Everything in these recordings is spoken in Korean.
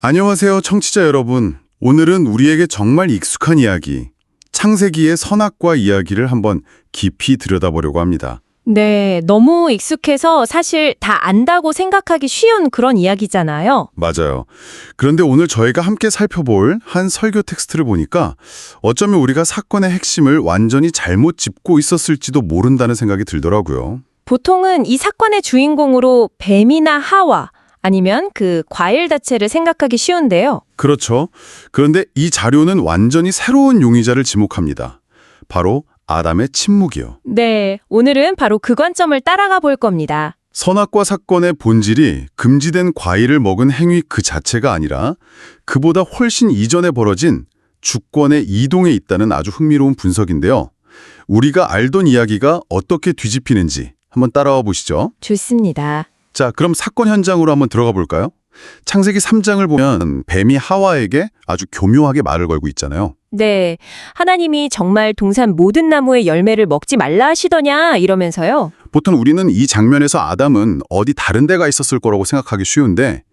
안녕하세요, 청취자 여러분. 오늘은 우리에게 정말 익숙한 이야기, 창세기의 선악과 이야기를 한번 깊이 들여다보려고 합니다. 네, 너무 익숙해서 사실 다 안다고 생각하기 쉬운 그런 이야기잖아요. 맞아요. 그런데 오늘 저희가 함께 살펴볼 한 설교 텍스트를 보니까 어쩌면 우리가 사건의 핵심을 완전히 잘못 짚고 있었을지도 모른다는 생각이 들더라고요. 보통은 이 사건의 주인공으로 뱀이나 하와 아니면 그 과일 자체를 생각하기 쉬운데요. 그렇죠. 그런데 이 자료는 완전히 새로운 용의자를 지목합니다. 바로 아담의 침묵이요. 네, 오늘은 바로 그 관점을 따라가 볼 겁니다. 선악과 사건의 본질이 금지된 과일을 먹은 행위 그 자체가 아니라 그보다 훨씬 이전에 벌어진 주권의 이동에 있다는 아주 흥미로운 분석인데요. 우리가 알던 이야기가 어떻게 뒤집히는지 한번 따라와 보시죠. 좋습니다. 자, 그럼 사건 현장으로 한번 들어가 볼까요? 창세기 3장을 보면 뱀이 하와에게 아주 교묘하게 말을 걸고 있잖아요. 네, 하나님이 정말 동산 모든 나무의 열매를 먹지 말라 하시더냐 이러면서요. 보통 우리는 이 장면에서 아담은 어디 다른 데가 있었을 거라고 생각하기 쉬운데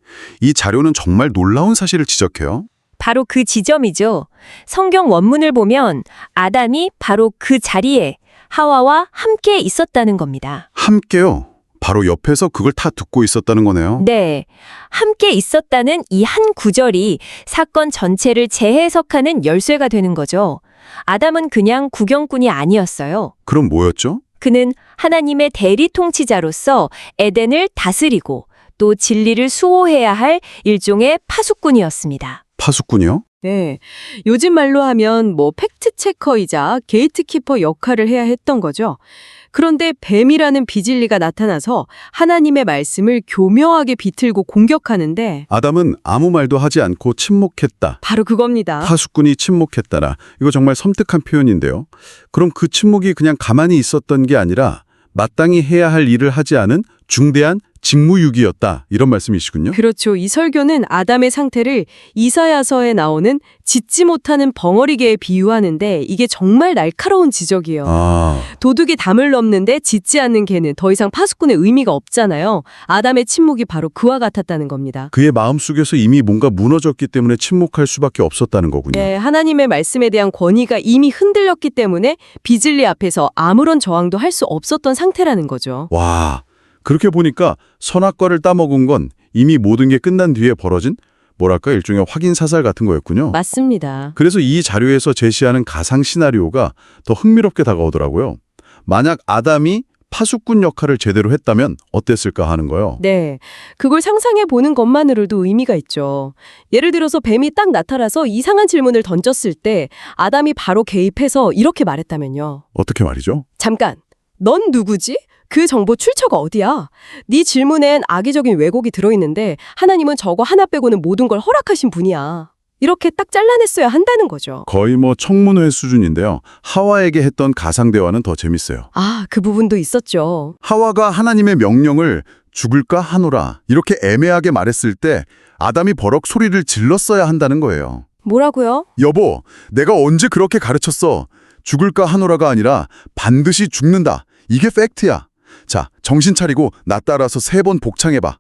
이 자료는 정말 놀라운 사실을 지적해요. 바로 그 지점이죠. 성경 원문을 보면 아담이 바로 그 자리에 하와와 함께 있었다는 겁니다. 함께요. 바로 옆에서 그걸 다 듣고 있었다는 거네요. 네, 함께 있었다는 이 한 구절이 사건 전체를 재해석하는 열쇠가 되는 거죠. 아담은 그냥 구경꾼이 아니었어요. 그럼 뭐였죠? 그는 하나님의 대리 통치자로서 에덴을 다스리고 또 진리를 수호해야 할 일종의 파수꾼이었습니다. 파수꾼이요? 네. 요즘 말로 하면 팩트체커이자 게이트키퍼 역할을 해야 했던 거죠. 그런데 뱀이라는 비진리가 나타나서 하나님의 말씀을 교묘하게 비틀고 공격하는데 아담은 아무 말도 하지 않고 침묵했다. 바로 그겁니다. 파수꾼이 침묵했다라. 이거 정말 섬뜩한 표현인데요. 그럼 그 침묵이 그냥 가만히 있었던 게 아니라 마땅히 해야 할 일을 하지 않은 중대한 직무유기였다. 이런 말씀이시군요. 그렇죠. 이 설교는 아담의 상태를 이사야서에 나오는 짖지 못하는 벙어리개에 비유하는데 이게 정말 날카로운 지적이에요. 도둑이 담을 넘는데 짖지 않는 개는 더 이상 파수꾼의 의미가 없잖아요. 아담의 침묵이 바로 그와 같았다는 겁니다. 그의 마음속에서 이미 뭔가 무너졌기 때문에 침묵할 수밖에 없었다는 거군요. 네, 하나님의 말씀에 대한 권위가 이미 흔들렸기 때문에 비진리 앞에서 아무런 저항도 할 수 없었던 상태라는 거죠. 와, 그렇게 보니까 선악과를 따먹은 건 이미 모든 게 끝난 뒤에 벌어진 뭐랄까 일종의 확인 사살 같은 거였군요. 맞습니다. 그래서 이 자료에서 제시하는 가상 시나리오가 더 흥미롭게 다가오더라고요. 만약 아담이 파수꾼 역할을 제대로 했다면 어땠을까 하는 거요. 네, 그걸 상상해 보는 것만으로도 의미가 있죠. 예를 들어서 뱀이 딱 나타나서 이상한 질문을 던졌을 때 아담이 바로 개입해서 이렇게 말했다면요. 어떻게 말이죠? 잠깐, 넌 누구지? 그 정보 출처가 어디야? 네 질문엔 악의적인 왜곡이 들어있는데 하나님은 저거 하나 빼고는 모든 걸 허락하신 분이야. 이렇게 딱 잘라냈어야 한다는 거죠. 거의 청문회 수준인데요. 하와에게 했던 가상 대화는 더 재밌어요. 아, 그 부분도 있었죠. 하와가 하나님의 명령을 죽을까 하노라 이렇게 애매하게 말했을 때 아담이 버럭 소리를 질렀어야 한다는 거예요. 뭐라고요? 여보, 내가 언제 그렇게 가르쳤어? 죽을까 하노라가 아니라 반드시 죽는다. 이게 팩트야. 자, 정신 차리고 나 따라서 3번 복창해봐.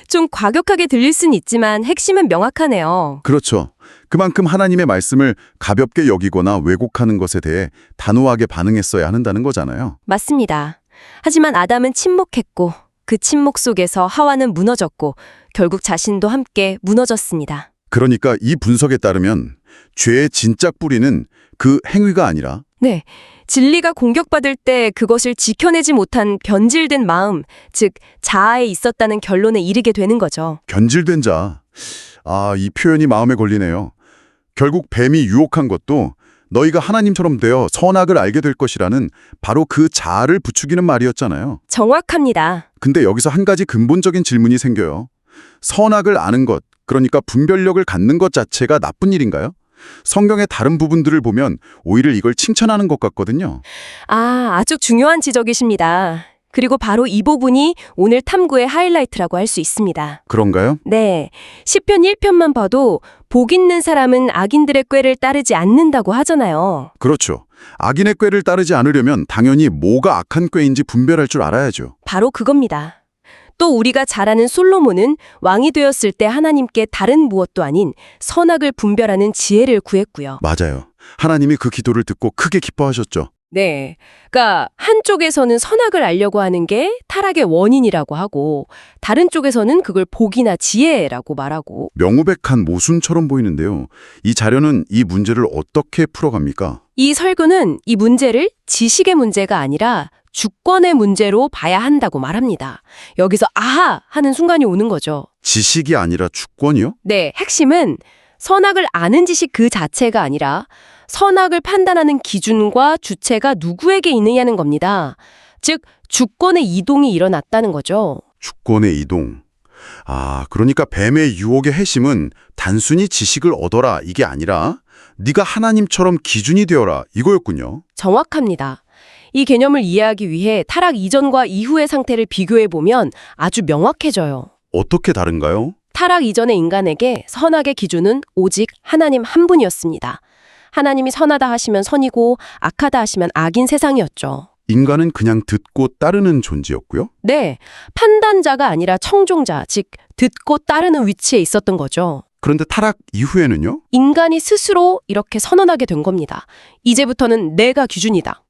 좀 과격하게 들릴 순 있지만 핵심은 명확하네요. 그렇죠. 그만큼 하나님의 말씀을 가볍게 여기거나 왜곡하는 것에 대해 단호하게 반응했어야 한다는 거잖아요. 맞습니다. 하지만 아담은 침묵했고 그 침묵 속에서 하와는 무너졌고 결국 자신도 함께 무너졌습니다. 그러니까 이 분석에 따르면 죄의 진짜 뿌리는 그 행위가 아니라 네, 진리가 공격받을 때 그것을 지켜내지 못한 변질된 마음, 즉 자아에 있었다는 결론에 이르게 되는 거죠. 변질된 자. 아, 이 표현이 마음에 걸리네요. 결국 뱀이 유혹한 것도 너희가 하나님처럼 되어 선악을 알게 될 것이라는 바로 그 자아를 부추기는 말이었잖아요. 정확합니다. 근데 여기서 한 가지 근본적인 질문이 생겨요. 선악을 아는 것, 그러니까 분별력을 갖는 것 자체가 나쁜 일인가요? 성경의 다른 부분들을 보면 오히려 이걸 칭찬하는 것 같거든요. 아주 중요한 지적이십니다. 그리고 바로 이 부분이 오늘 탐구의 하이라이트라고 할 수 있습니다. 그런가요? 네, 시편 1편만 봐도 복 있는 사람은 악인들의 꾀를 따르지 않는다고 하잖아요. 그렇죠. 악인의 꾀를 따르지 않으려면 당연히 뭐가 악한 꾀인지 분별할 줄 알아야죠. 바로 그겁니다. 또 우리가 잘 아는 솔로몬은 왕이 되었을 때 하나님께 다른 무엇도 아닌 선악을 분별하는 지혜를 구했고요. 맞아요. 하나님이 그 기도를 듣고 크게 기뻐하셨죠. 네. 그러니까 한쪽에서는 선악을 알려고 하는 게 타락의 원인이라고 하고 다른 쪽에서는 그걸 복이나 지혜라고 말하고 명우백한 모순처럼 보이는데요. 이 자료는 이 문제를 어떻게 풀어갑니까? 이 설교는 이 문제를 지식의 문제가 아니라 주권의 문제로 봐야 한다고 말합니다. 여기서 아하! 하는 순간이 오는 거죠. 지식이 아니라 주권이요? 네, 핵심은 선악을 아는 지식 그 자체가 아니라 선악을 판단하는 기준과 주체가 누구에게 있느냐는 겁니다. 즉, 주권의 이동이 일어났다는 거죠. 주권의 이동. 그러니까 뱀의 유혹의 핵심은 단순히 지식을 얻어라 이게 아니라 네가 하나님처럼 기준이 되어라 이거였군요. 정확합니다. 이 개념을 이해하기 위해 타락 이전과 이후의 상태를 비교해보면 아주 명확해져요. 어떻게 다른가요? 타락 이전의 인간에게 선악의 기준은 오직 하나님 한 분이었습니다. 하나님이 선하다 하시면 선이고 악하다 하시면 악인 세상이었죠. 인간은 그냥 듣고 따르는 존재였고요. 네, 판단자가 아니라 청종자, 즉 듣고 따르는 위치에 있었던 거죠. 그런데 타락 이후에는요? 인간이 스스로 이렇게 선언하게 된 겁니다. 이제부터는 내가 기준이다.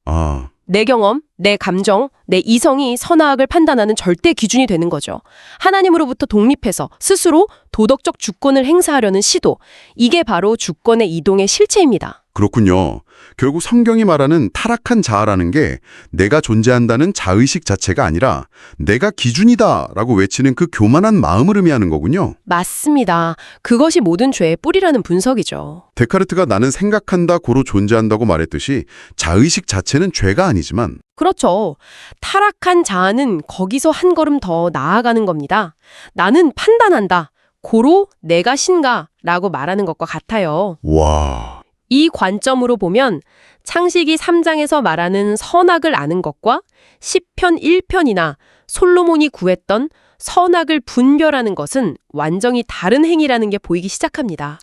내 경험, 내 감정, 내 이성이 선악을 판단하는 절대 기준이 되는 거죠. 하나님으로부터 독립해서 스스로 도덕적 주권을 행사하려는 시도. 이게 바로 주권의 이동의 실체입니다. 그렇군요. 결국 성경이 말하는 타락한 자아라는 게 내가 존재한다는 자의식 자체가 아니라 내가 기준이다라고 외치는 그 교만한 마음을 의미하는 거군요. 맞습니다. 그것이 모든 죄의 뿌리라는 분석이죠. 데카르트가 나는 생각한다 고로 존재한다고 말했듯이 자의식 자체는 죄가 아니지만 그렇죠. 타락한 자아는 거기서 한 걸음 더 나아가는 겁니다. 나는 판단한다. 고로 내가 신가라고 말하는 것과 같아요. 와... 이 관점으로 보면 창세기 3장에서 말하는 선악을 아는 것과 시편 1편이나 솔로몬이 구했던 선악을 분별하는 것은 완전히 다른 행위라는 게 보이기 시작합니다.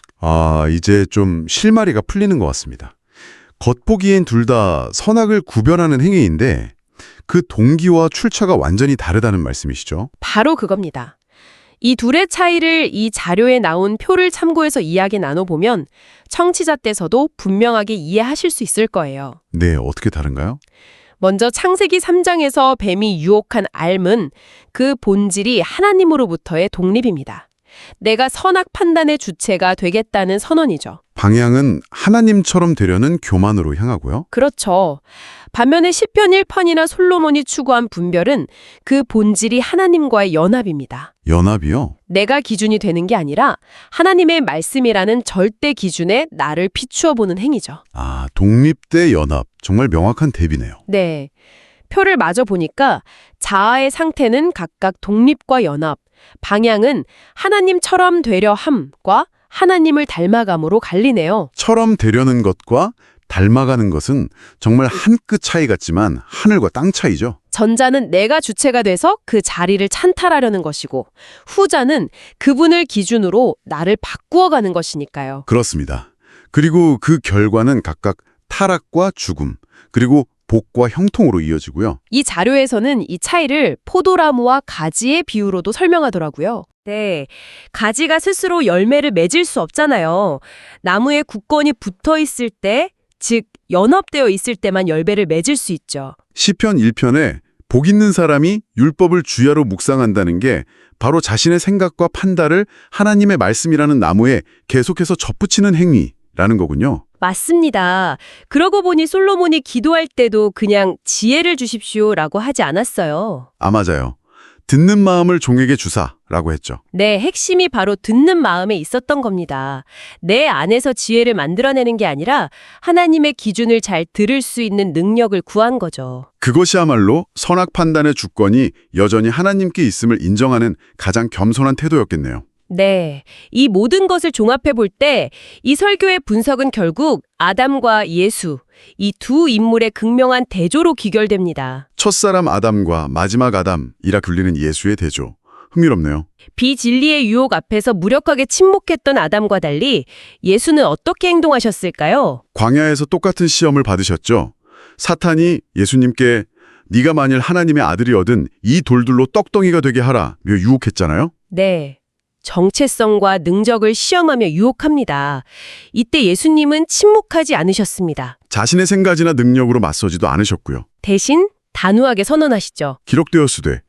이제 좀 실마리가 풀리는 것 같습니다. 겉보기엔 둘 다 선악을 구별하는 행위인데 그 동기와 출처가 완전히 다르다는 말씀이시죠? 바로 그겁니다. 이 둘의 차이를 이 자료에 나온 표를 참고해서 이야기 나눠보면 청취자 께서도 분명하게 이해하실 수 있을 거예요. 네, 어떻게 다른가요? 먼저 창세기 3장에서 뱀이 유혹한 알은 그 본질이 하나님으로부터의 독립입니다. 내가 선악 판단의 주체가 되겠다는 선언이죠. 방향은 하나님처럼 되려는 교만으로 향하고요. 그렇죠. 반면에 시편 1편이나 솔로몬이 추구한 분별은 그 본질이 하나님과의 연합입니다. 연합이요? 내가 기준이 되는 게 아니라 하나님의 말씀이라는 절대 기준에 나를 비추어 보는 행위죠. 독립 대 연합. 정말 명확한 대비네요. 네. 표를 마저 보니까 자아의 상태는 각각 독립과 연합, 방향은 하나님처럼 되려 함과 하나님을 닮아감으로 갈리네요. 처럼 되려는 것과 닮아가는 것은 정말 한 끗 차이 같지만 하늘과 땅 차이죠. 전자는 내가 주체가 돼서 그 자리를 찬탈하려는 것이고 후자는 그분을 기준으로 나를 바꾸어가는 것이니까요. 그렇습니다. 그리고 그 결과는 각각 타락과 죽음, 그리고 복과 형통으로 이어지고요. 이 자료에서는 이 차이를 포도나무와 가지의 비유로도 설명하더라고요. 네, 가지가 스스로 열매를 맺을 수 없잖아요. 나무에 굳건히 붙어 있을 때, 즉 연합되어 있을 때만 열매를 맺을 수 있죠. 시편 1편에 복 있는 사람이 율법을 주야로 묵상한다는 게 바로 자신의 생각과 판단을 하나님의 말씀이라는 나무에 계속해서 접붙이는 행위라는 거군요. 맞습니다. 그러고 보니 솔로몬이 기도할 때도 그냥 지혜를 주십시오라고 하지 않았어요. 맞아요. 듣는 마음을 종에게 주사라고 했죠. 네, 핵심이 바로 듣는 마음에 있었던 겁니다. 내 안에서 지혜를 만들어내는 게 아니라 하나님의 기준을 잘 들을 수 있는 능력을 구한 거죠. 그것이야말로 선악 판단의 주권이 여전히 하나님께 있음을 인정하는 가장 겸손한 태도였겠네요. 네, 이 모든 것을 종합해 볼 때 이 설교의 분석은 결국 아담과 예수, 이 두 인물의 극명한 대조로 귀결됩니다. 첫사람 아담과 마지막 아담이라 불리는 예수의 대조. 흥미롭네요. 비진리의 유혹 앞에서 무력하게 침묵했던 아담과 달리 예수는 어떻게 행동하셨을까요? 광야에서 똑같은 시험을 받으셨죠. 사탄이 예수님께 네가 만일 하나님의 아들이어든 이 돌들로 떡덩이가 되게 하라 며 유혹했잖아요. 네. 정체성과 능력을 시험하며 유혹합니다. 이때 예수님은 침묵하지 않으셨습니다. 자신의 생각이나 능력으로 맞서지도 않으셨고요. 대신 단호하게 선언하시죠. 기록되었으되.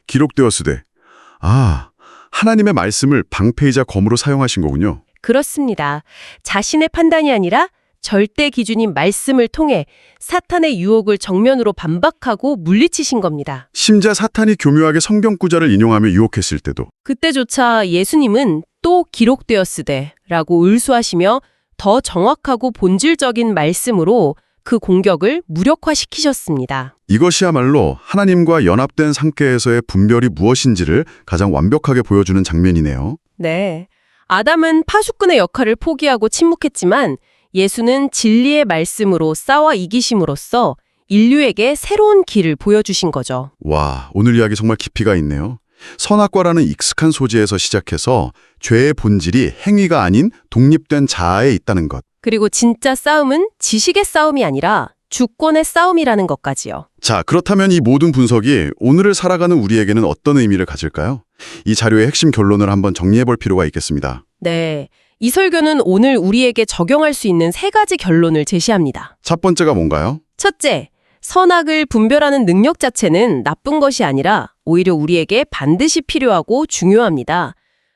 아, 하나님의 말씀을 방패이자 검으로 사용하신 거군요. 그렇습니다. 자신의 판단이 아니라 절대 기준인 말씀을 통해 사탄의 유혹을 정면으로 반박하고 물리치신 겁니다. 심지어 사탄이 교묘하게 성경 구절을 인용하며 유혹했을 때도 그때조차 예수님은 또 기록되었으되라고 을수하시며 더 정확하고 본질적인 말씀으로 그 공격을 무력화시키셨습니다. 이것이야말로 하나님과 연합된 상태에서의 분별이 무엇인지를 가장 완벽하게 보여주는 장면이네요. 네. 아담은 파수꾼의 역할을 포기하고 침묵했지만 예수는 진리의 말씀으로 싸워 이기심으로써 인류에게 새로운 길을 보여주신 거죠. 와, 오늘 이야기 정말 깊이가 있네요. 선악과라는 익숙한 소재에서 시작해서 죄의 본질이 행위가 아닌 독립된 자아에 있다는 것. 그리고 진짜 싸움은 지식의 싸움이 아니라 주권의 싸움이라는 것까지요. 자, 그렇다면 이 모든 분석이 오늘을 살아가는 우리에게는 어떤 의미를 가질까요? 이 자료의 핵심 결론을 한번 정리해 볼 필요가 있겠습니다. 네. 이 설교는 오늘 우리에게 적용할 수 있는 3가지 결론을 제시합니다. 첫 번째가 뭔가요? 첫째, 선악을 분별하는 능력 자체는 나쁜 것이 아니라 오히려 우리에게 반드시 필요하고 중요합니다.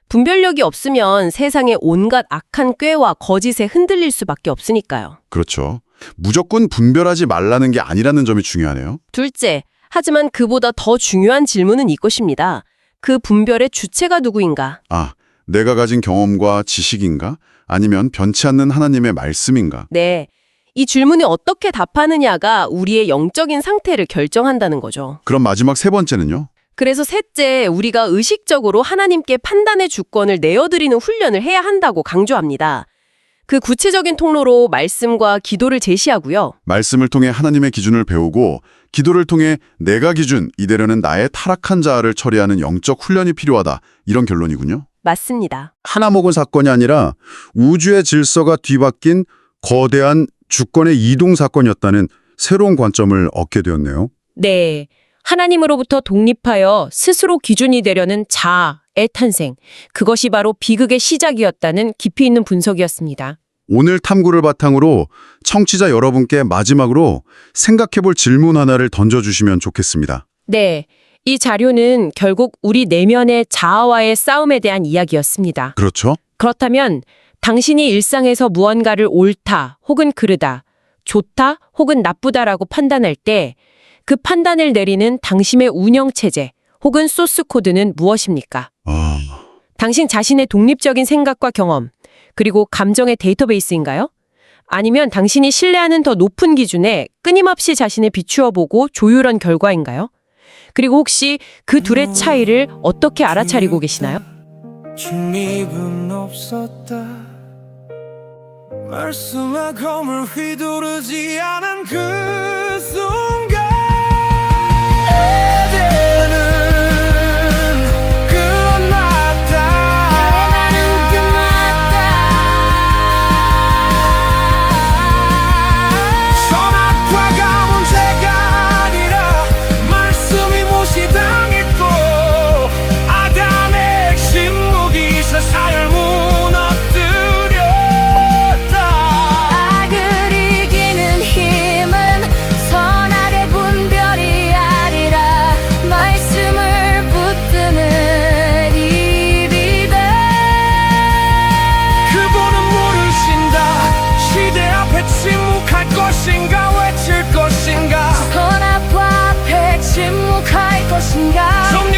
분별력이 없으면 세상의 온갖 악한 꾀와 거짓에 흔들릴 수밖에 없으니까요. 그렇죠. 무조건 분별하지 말라는 게 아니라는 점이 중요하네요. 둘째, 하지만 그보다 더 중요한 질문은 이것입니다. 그 분별의 주체가 누구인가? 아, 내가 가진 경험과 지식인가? 아니면 변치 않는 하나님의 말씀인가? 네. 이 질문에 어떻게 답하느냐가 우리의 영적인 상태를 결정한다는 거죠. 그럼 마지막 세 번째는요? 그래서 셋째, 우리가 의식적으로 하나님께 판단의 주권을 내어드리는 훈련을 해야 한다고 강조합니다. 그 구체적인 통로로 말씀과 기도를 제시하고요. 말씀을 통해 하나님의 기준을 배우고 기도를 통해 내가 기준, 이대로는 나의 타락한 자아를 처리하는 영적 훈련이 필요하다. 이런 결론이군요. 맞습니다. 하나 먹은 사건이 아니라 우주의 질서가 뒤바뀐 거대한 주권의 이동 사건이었다는 새로운 관점을 얻게 되었네요. 네. 하나님으로부터 독립하여 스스로 기준이 되려는 자아의 탄생. 그것이 바로 비극의 시작이었다는 깊이 있는 분석이었습니다. 오늘 탐구를 바탕으로 청취자 여러분께 마지막으로 생각해볼 질문 하나를 던져주시면 좋겠습니다. 네. 이 자료는 결국 우리 내면의 자아와의 싸움에 대한 이야기였습니다. 그렇죠? 그렇다면 당신이 일상에서 무언가를 옳다 혹은 그르다, 좋다 혹은 나쁘다라고 판단할 때 그 판단을 내리는 당신의 운영체제 혹은 소스 코드는 무엇입니까? 당신 자신의 독립적인 생각과 경험, 그리고 감정의 데이터베이스인가요? 아니면 당신이 신뢰하는 더 높은 기준에 끊임없이 자신을 비추어 보고 조율한 결과인가요? 그리고 혹시 그 둘의 차이를 어떻게 알아차리고 계시나요? 중립은 없었다. 말씀과 검을 휘두르지 않은 그 순간 에덴은 끝났다. 선악과가 문제가 아니라 말씀이 무시당했고 아담의 핵심 무기 세상을 무너뜨렸다. 악을 이기는 힘은 선악의 분별이 아니라 말씀을 붙드는 입이다. 그분은 모르신다. 시대 앞에 침묵할 것인가 외칠 것인가 선악과 앞에 침묵할 것인가 성령